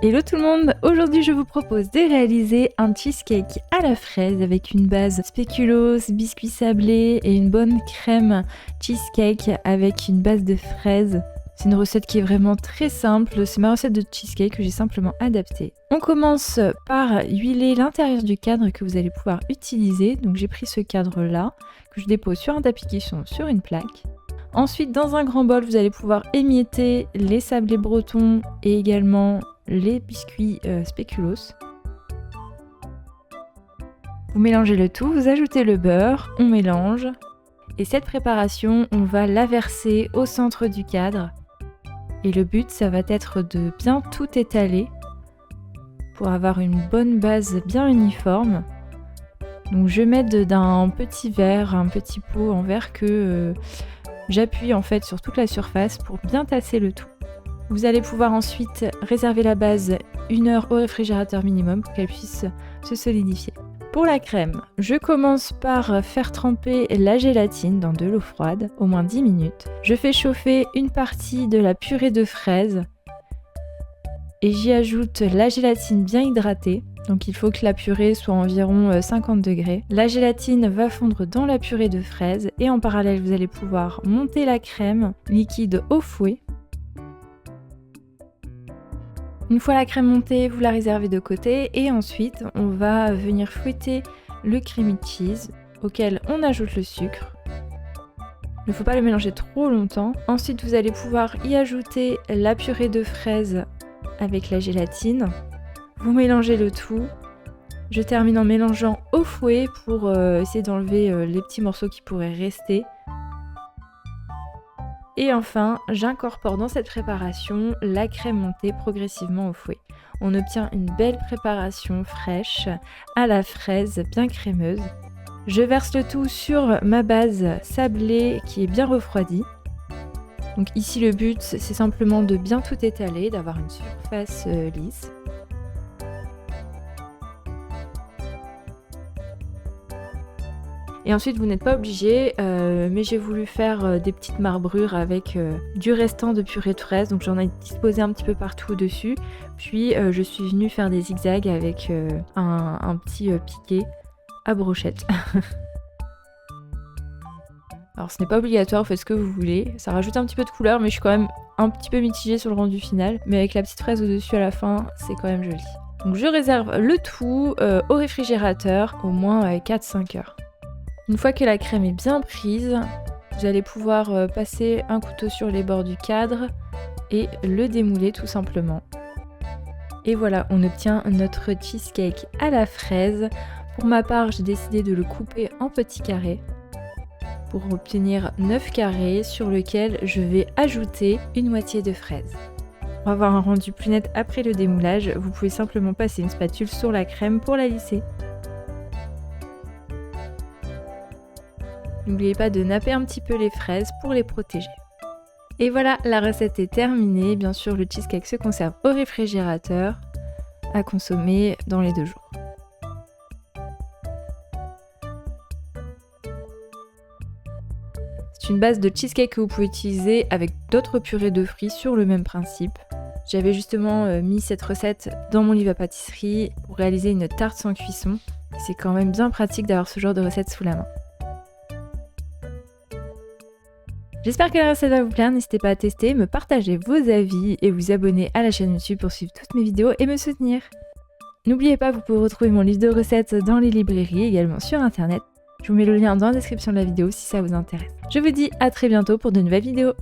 Hello tout le monde, aujourd'hui je vous propose de réaliser un cheesecake à la fraise avec une base spéculoos, biscuit sablé et une bonne crème cheesecake avec une base de fraises. C'est une recette qui est vraiment très simple, c'est ma recette de cheesecake que j'ai simplement adaptée. On commence par huiler l'intérieur du cadre que vous allez pouvoir utiliser. Donc j'ai pris ce cadre là, que je dépose sur un tapis cuisson sur une plaque. Ensuite dans un grand bol vous allez pouvoir émietter les sablés bretons et également les biscuits spéculoos. Vous mélangez le tout, vous ajoutez le beurre, on mélange. Et cette préparation, on va la verser au centre du cadre. Et le but, ça va être de bien tout étaler pour avoir une bonne base bien uniforme. Donc je m'aide d'un petit verre, un petit pot en verre que j'appuie en fait sur toute la surface pour bien tasser le tout. Vous allez pouvoir ensuite réserver la base 1 heure au réfrigérateur minimum pour qu'elle puisse se solidifier. Pour la crème, je commence par faire tremper la gélatine dans de l'eau froide, au moins 10 minutes. Je fais chauffer une partie de la purée de fraises et j'y ajoute la gélatine bien hydratée. Donc il faut que la purée soit environ 50 degrés. La gélatine va fondre dans la purée de fraises et en parallèle vous allez pouvoir monter la crème liquide au fouet. Une fois la crème montée, vous la réservez de côté et ensuite on va venir fouetter le creamy cheese auquel on ajoute le sucre. Il ne faut pas le mélanger trop longtemps. Ensuite vous allez pouvoir y ajouter la purée de fraises avec la gélatine. Vous mélangez le tout. Je termine en mélangeant au fouet pour essayer d'enlever les petits morceaux qui pourraient rester. Et enfin, j'incorpore dans cette préparation la crème montée progressivement au fouet. On obtient une belle préparation fraîche à la fraise bien crémeuse. Je verse le tout sur ma base sablée qui est bien refroidie. Donc ici le but c'est simplement de bien tout étaler, d'avoir une surface lisse. Et ensuite vous n'êtes pas obligé, mais j'ai voulu faire des petites marbrures avec du restant de purée de fraises, donc j'en ai disposé un petit peu partout dessus. Puis je suis venue faire des zigzags avec un petit piquet à brochette. Alors ce n'est pas obligatoire, faites ce que vous voulez, ça rajoute un petit peu de couleur, mais je suis quand même un petit peu mitigée sur le rendu final. Mais avec la petite fraise au-dessus à la fin, c'est quand même joli. Donc je réserve le tout au réfrigérateur au moins 4-5 heures. Une fois que la crème est bien prise, vous allez pouvoir passer un couteau sur les bords du cadre et le démouler tout simplement. Et voilà, on obtient notre cheesecake à la fraise. Pour ma part, j'ai décidé de le couper en petits carrés pour obtenir 9 carrés sur lesquels je vais ajouter une moitié de fraise. Pour avoir un rendu plus net après le démoulage, vous pouvez simplement passer une spatule sur la crème pour la lisser. N'oubliez pas de napper un petit peu les fraises pour les protéger. Et voilà, la recette est terminée. Bien sûr, le cheesecake se conserve au réfrigérateur à consommer dans les 2 jours. C'est une base de cheesecake que vous pouvez utiliser avec d'autres purées de fruits sur le même principe. J'avais justement mis cette recette dans mon livre à pâtisserie pour réaliser une tarte sans cuisson. C'est quand même bien pratique d'avoir ce genre de recette sous la main. J'espère que la recette va vous plaire, n'hésitez pas à tester, me partager vos avis et vous abonner à la chaîne YouTube pour suivre toutes mes vidéos et me soutenir. N'oubliez pas, vous pouvez retrouver mon livre de recettes dans les librairies, également sur internet. Je vous mets le lien dans la description de la vidéo si ça vous intéresse. Je vous dis à très bientôt pour de nouvelles vidéos.